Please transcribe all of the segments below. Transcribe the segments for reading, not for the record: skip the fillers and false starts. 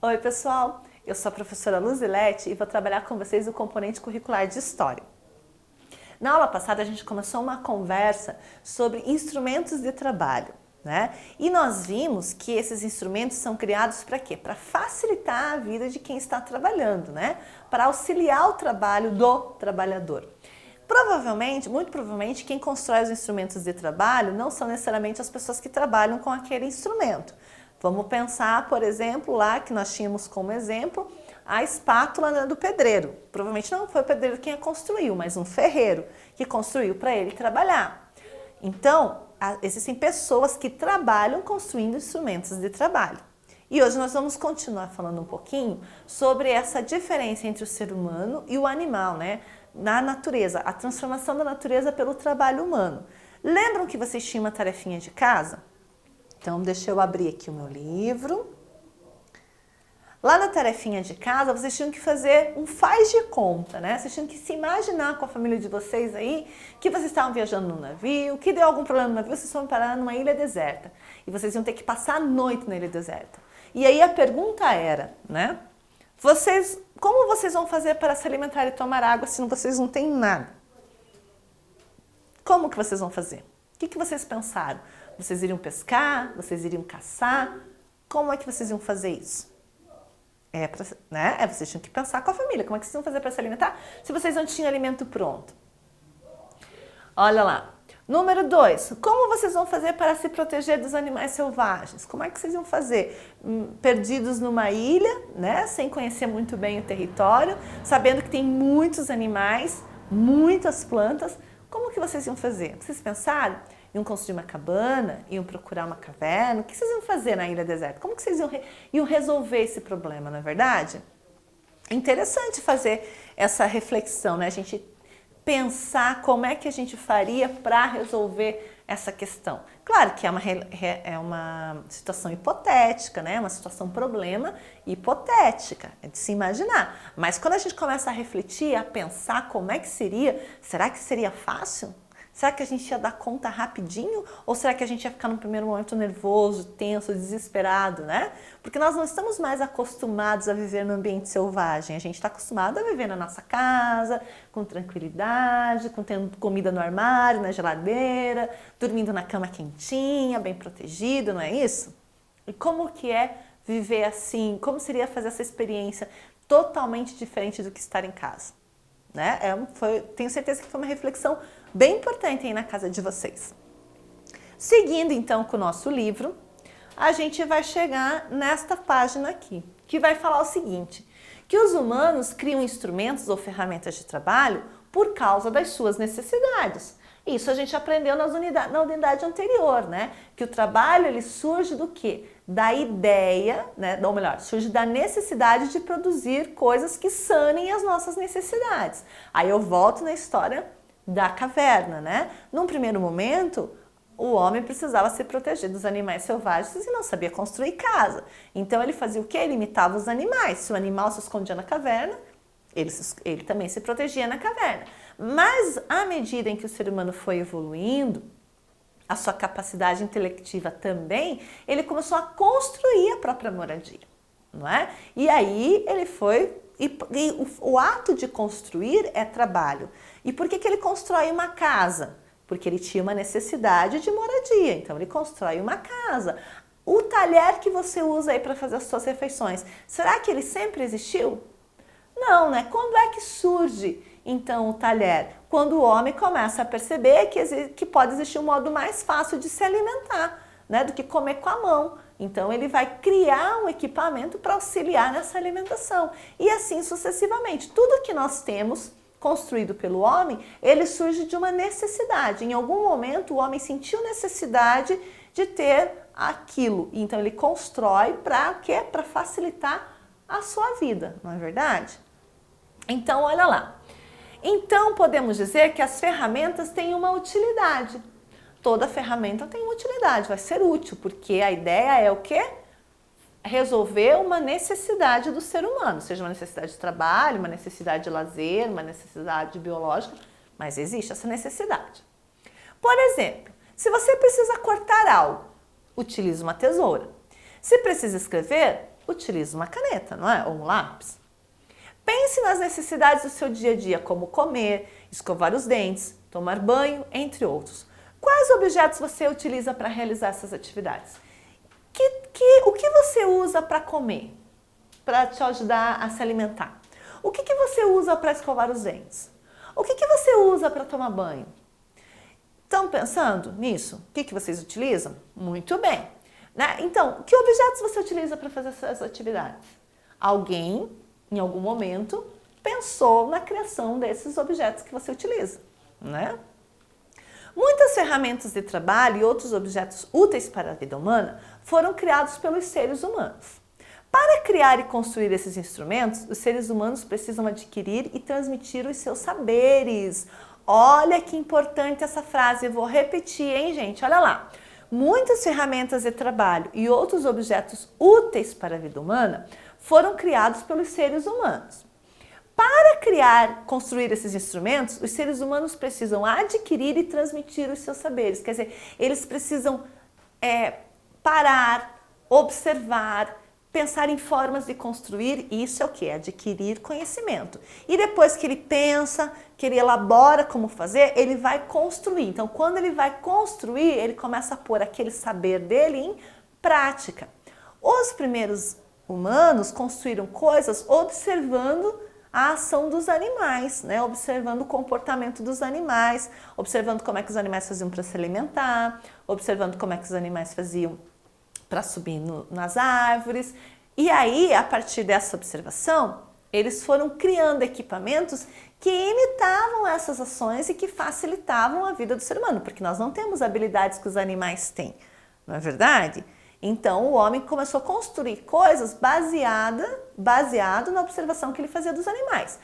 Oi pessoal, eu sou a professora Luzilete e vou trabalhar com vocês o componente curricular de História. Na aula passada a gente começou uma conversa sobre instrumentos de trabalho, né? E nós vimos que esses instrumentos são criados para quê? Para facilitar a vida de quem está trabalhando, né? Para auxiliar o trabalho do trabalhador. Provavelmente, muito provavelmente, quem constrói os instrumentos de trabalho não são necessariamente as pessoas que trabalham com aquele instrumento. Vamos pensar, por exemplo, lá que nós tínhamos como exemplo a espátula do pedreiro. Provavelmente não foi o pedreiro quem a construiu, mas um ferreiro que construiu para ele trabalhar. Então, existem pessoas que trabalham construindo instrumentos de trabalho. E hoje nós vamos continuar falando um pouquinho sobre essa diferença entre o ser humano e o animal, né? Na natureza, a transformação da natureza pelo trabalho humano. Lembram que vocês tinham uma tarefinha de casa? Então, deixa eu abrir aqui o meu livro. Lá na tarefinha de casa, vocês tinham que fazer um faz de conta, né? Vocês tinham que se imaginar com a família de vocês aí, que vocês estavam viajando num navio, que deu algum problema no navio, vocês foram parar numa ilha deserta. E vocês iam ter que passar a noite na ilha deserta. E aí a pergunta era, né? Como vocês vão fazer para se alimentar e tomar água se vocês não têm nada? Como que vocês vão fazer? O que vocês pensaram? Vocês iriam pescar? Vocês iriam caçar? Como é que vocês iam fazer isso? Vocês tinham que pensar com a família. Como é que vocês iam fazer para se alimentar se vocês não tinham alimento pronto? Olha lá. Número 2. Como vocês vão fazer para se proteger dos animais selvagens? Como é que vocês iam fazer? Perdidos numa ilha, né? Sem conhecer muito bem o território, sabendo que tem muitos animais, muitas plantas. Como que vocês iam fazer? Vocês pensaram? Iam construir uma cabana? Iam procurar uma caverna? O que vocês iam fazer na ilha deserta? Como que vocês iam resolver esse problema, não é verdade? É interessante fazer essa reflexão, né? A gente pensar como é que a gente faria para resolver essa questão. Claro que é uma situação hipotética, né? Uma situação problema hipotética, é de se imaginar. Mas quando a gente começa a refletir, a pensar como é que seria, será que seria fácil? Será que a gente ia dar conta rapidinho? Ou será que a gente ia ficar no primeiro momento nervoso, tenso, desesperado, né? Porque nós não estamos mais acostumados a viver no ambiente selvagem. A gente está acostumado a viver na nossa casa, com tranquilidade, tendo comida no armário, na geladeira, dormindo na cama quentinha, bem protegido, não é isso? E como que é viver assim? Como seria fazer essa experiência totalmente diferente do que estar em casa? Né? Tenho certeza que foi uma reflexão bem importante aí na casa de vocês. Seguindo então com o nosso livro, a gente vai chegar nesta página aqui, que vai falar o seguinte, que os humanos criam instrumentos ou ferramentas de trabalho por causa das suas necessidades. Isso a gente aprendeu na unidade anterior, né? Que o trabalho ele surge do quê? Da ideia, né? Ou melhor, surge da necessidade de produzir coisas que sanem as nossas necessidades. Aí eu volto na história da caverna, né? Num primeiro momento, o homem precisava se proteger dos animais selvagens e não sabia construir casa. Então ele fazia o quê? Ele imitava os animais. Se o animal se escondia na caverna, ele também se protegia na caverna. Mas à medida em que o ser humano foi evoluindo, a sua capacidade intelectiva também, ele começou a construir a própria moradia, não é? E aí ele foi... o ato de construir é trabalho. E por que ele constrói uma casa? Porque ele tinha uma necessidade de moradia, então ele constrói uma casa. O talher que você usa aí para fazer as suas refeições, será que ele sempre existiu? Não, né? Quando é que surge, então, o talher? Quando o homem começa a perceber que pode existir um modo mais fácil de se alimentar, né? Do que comer com a mão. Então, ele vai criar um equipamento para auxiliar nessa alimentação. E assim sucessivamente. Tudo que nós temos construído pelo homem, ele surge de uma necessidade. Em algum momento, o homem sentiu necessidade de ter aquilo. Então, ele constrói para quê? Para facilitar a sua vida, não é verdade? Então, olha lá. Então, podemos dizer que as ferramentas têm uma utilidade. Toda ferramenta tem uma utilidade, vai ser útil, porque a ideia é o quê? Resolver uma necessidade do ser humano, seja uma necessidade de trabalho, uma necessidade de lazer, uma necessidade biológica, mas existe essa necessidade. Por exemplo, se você precisa cortar algo, utilize uma tesoura. Se precisa escrever, utiliza uma caneta, não é? Ou um lápis. Pense nas necessidades do seu dia a dia, como comer, escovar os dentes, tomar banho, entre outros. Quais objetos você utiliza para realizar essas atividades? O que você usa para comer? Para te ajudar a se alimentar? O que você usa para escovar os dentes? O que você usa para tomar banho? Estão pensando nisso? O que vocês utilizam? Muito bem. Né? Então, que objetos você utiliza para fazer essas atividades? Alguém, em algum momento, pensou na criação desses objetos que você utiliza, né? Muitas ferramentas de trabalho e outros objetos úteis para a vida humana foram criados pelos seres humanos. Para criar e construir esses instrumentos, os seres humanos precisam adquirir e transmitir os seus saberes. Olha que importante essa frase, eu vou repetir, hein, gente? Olha lá. Muitas ferramentas de trabalho e outros objetos úteis para a vida humana foram criados pelos seres humanos. Para criar, construir esses instrumentos, os seres humanos precisam adquirir e transmitir os seus saberes. Quer dizer, eles precisam parar, observar, pensar em formas de construir. Isso é o que? Adquirir conhecimento. E depois que ele pensa, que ele elabora como fazer, ele vai construir. Então, quando ele vai construir, ele começa a pôr aquele saber dele em prática. Os primeiros humanos construíram coisas observando a ação dos animais, né? Observando o comportamento dos animais, observando como é que os animais faziam para se alimentar, observando como é que os animais faziam para subir nas árvores. E aí, a partir dessa observação, eles foram criando equipamentos que imitavam essas ações e que facilitavam a vida do ser humano, porque nós não temos habilidades que os animais têm, não é verdade? Então, o homem começou a construir coisas baseado na observação que ele fazia dos animais.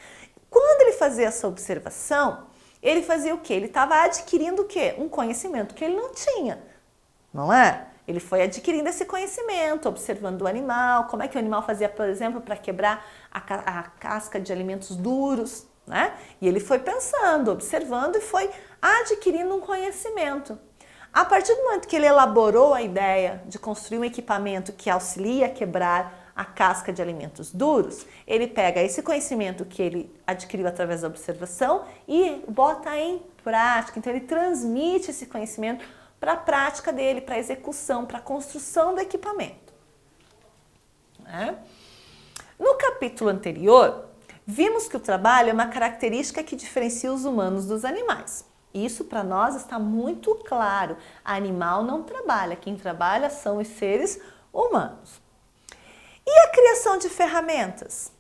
Quando ele fazia essa observação, ele fazia o quê? Ele estava adquirindo o quê? Um conhecimento que ele não tinha, não é? Ele foi adquirindo esse conhecimento, observando o animal, como é que o animal fazia, por exemplo, para quebrar a casca de alimentos duros, né? E ele foi pensando, observando e foi adquirindo um conhecimento. A partir do momento que ele elaborou a ideia de construir um equipamento que auxilia a quebrar a casca de alimentos duros, ele pega esse conhecimento que ele adquiriu através da observação e bota em prática. Então, ele transmite esse conhecimento para a prática dele, para a execução, para a construção do equipamento. No capítulo anterior, vimos que o trabalho é uma característica que diferencia os humanos dos animais. Isso para nós está muito claro. Animal não trabalha, quem trabalha são os seres humanos. E a criação de ferramentas?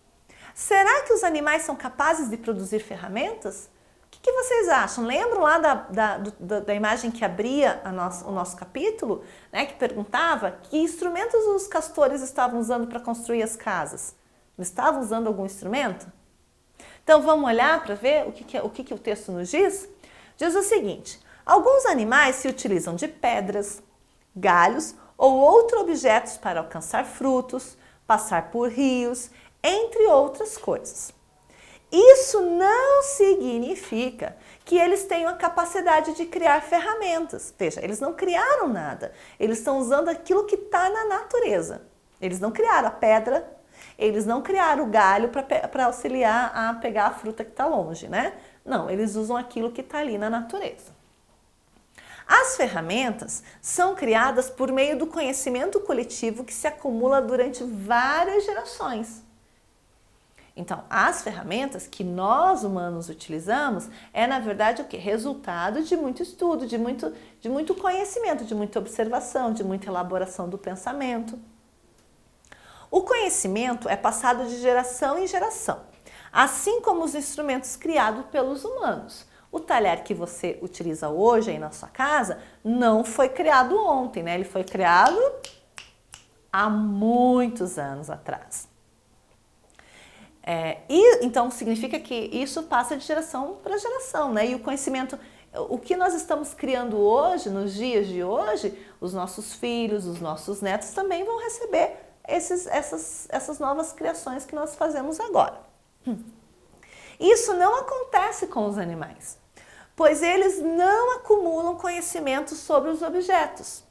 Será que os animais são capazes de produzir ferramentas? O que vocês acham? Lembram lá da imagem que abria o nosso capítulo, né, que perguntava que instrumentos os castores estavam usando para construir as casas? Eles estavam usando algum instrumento? Então vamos olhar para ver o que o texto nos diz? Diz o seguinte: alguns animais se utilizam de pedras, galhos ou outros objetos para alcançar frutos, passar por rios, entre outras coisas. Isso não significa que eles tenham a capacidade de criar ferramentas. Veja, eles não criaram nada. Eles estão usando aquilo que está na natureza. Eles não criaram a pedra, eles não criaram o galho para auxiliar a pegar a fruta que está longe, né? Não, eles usam aquilo que está ali na natureza. As ferramentas são criadas por meio do conhecimento coletivo que se acumula durante várias gerações. Então, as ferramentas que nós humanos utilizamos na verdade, o quê? Resultado de muito estudo, de muito conhecimento, de muita observação, de muita elaboração do pensamento. O conhecimento é passado de geração em geração, assim como os instrumentos criados pelos humanos. O talher que você utiliza hoje aí na sua casa não foi criado ontem, né? Ele foi criado há muitos anos atrás. Então significa que isso passa de geração para geração, né? E o conhecimento, o que nós estamos criando hoje, nos dias de hoje, os nossos filhos, os nossos netos também vão receber essas novas criações que nós fazemos agora. Isso não acontece com os animais, pois eles não acumulam conhecimento sobre os objetos.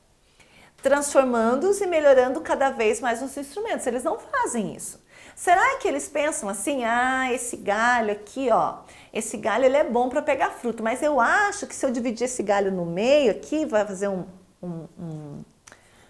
transformando-os e melhorando cada vez mais os instrumentos. Eles não fazem isso. Será que eles pensam assim, esse galho aqui, ó, esse galho ele é bom para pegar fruto, mas eu acho que se eu dividir esse galho no meio aqui, vai fazer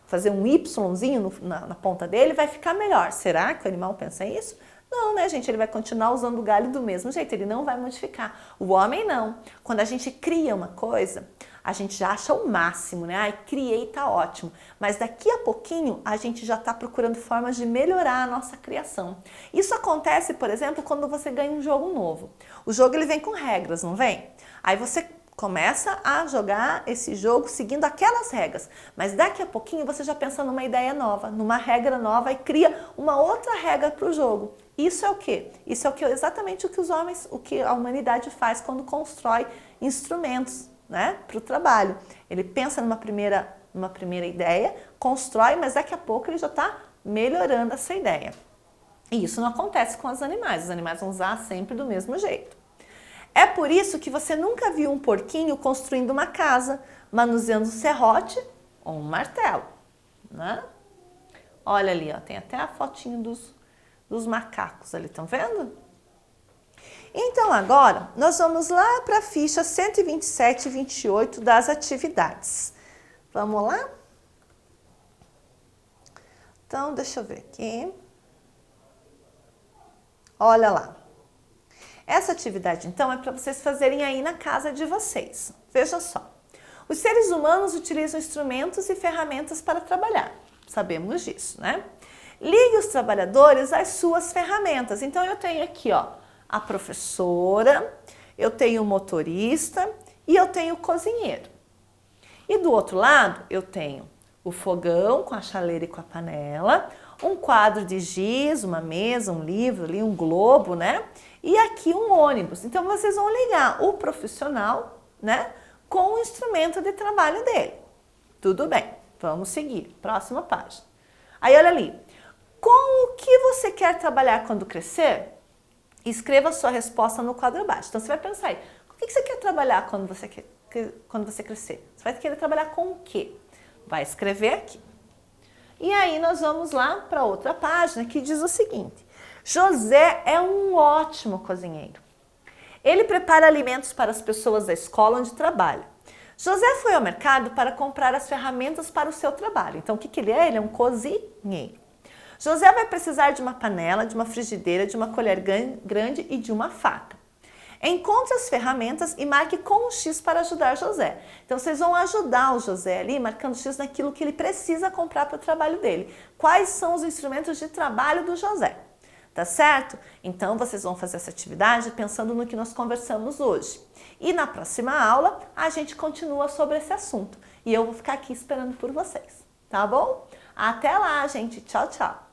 fazer um Yzinho na ponta dele, vai ficar melhor. Será que o animal pensa isso? Não, né, gente? Ele vai continuar usando o galho do mesmo jeito, ele não vai modificar. O homem não. Quando a gente cria uma coisa, a gente já acha o máximo, né? Ai, criei, tá ótimo. Mas daqui a pouquinho, a gente já tá procurando formas de melhorar a nossa criação. Isso acontece, por exemplo, quando você ganha um jogo novo. O jogo, ele vem com regras, não vem? Aí você começa a jogar esse jogo seguindo aquelas regras, mas daqui a pouquinho você já pensa numa ideia nova, numa regra nova e cria uma outra regra para o jogo. Isso é o quê? Isso é exatamente o que os homens, o que a humanidade faz quando constrói instrumentos, né, para o trabalho. Ele pensa numa primeira ideia, constrói, mas daqui a pouco ele já está melhorando essa ideia. E isso não acontece com os animais vão usar sempre do mesmo jeito. É por isso que você nunca viu um porquinho construindo uma casa, manuseando um serrote ou um martelo, né? Olha ali, ó, tem até a fotinho dos macacos ali, estão vendo? Então agora, nós vamos lá para a ficha 127 e 28 das atividades. Vamos lá? Então, deixa eu ver aqui. Olha lá. Essa atividade, então, é para vocês fazerem aí na casa de vocês. Veja só. Os seres humanos utilizam instrumentos e ferramentas para trabalhar. Sabemos disso, né? Ligue os trabalhadores às suas ferramentas. Então, eu tenho aqui, ó, a professora, eu tenho o motorista e eu tenho o cozinheiro. E do outro lado, eu tenho o fogão com a chaleira e com a panela, um quadro de giz, uma mesa, um livro ali, um globo, né? E aqui um ônibus. Então, vocês vão ligar o profissional, né, com o instrumento de trabalho dele. Tudo bem, vamos seguir. Próxima página. Aí, olha ali. Com o que você quer trabalhar quando crescer? Escreva a sua resposta no quadro abaixo. Então, você vai pensar aí, o que você quer trabalhar quando você crescer? Você vai querer trabalhar com o quê? Vai escrever aqui. E aí, nós vamos lá para outra página que diz o seguinte. José é um ótimo cozinheiro. Ele prepara alimentos para as pessoas da escola onde trabalha. José foi ao mercado para comprar as ferramentas para o seu trabalho. Então, o que ele é? Ele é um cozinheiro. José vai precisar de uma panela, de uma frigideira, de uma colher grande e de uma faca. Encontre as ferramentas e marque com um X para ajudar José. Então, vocês vão ajudar o José ali, marcando X naquilo que ele precisa comprar para o trabalho dele. Quais são os instrumentos de trabalho do José? Tá certo? Então, vocês vão fazer essa atividade pensando no que nós conversamos hoje. E na próxima aula, a gente continua sobre esse assunto. E eu vou ficar aqui esperando por vocês, tá bom? Até lá, gente. Tchau, tchau.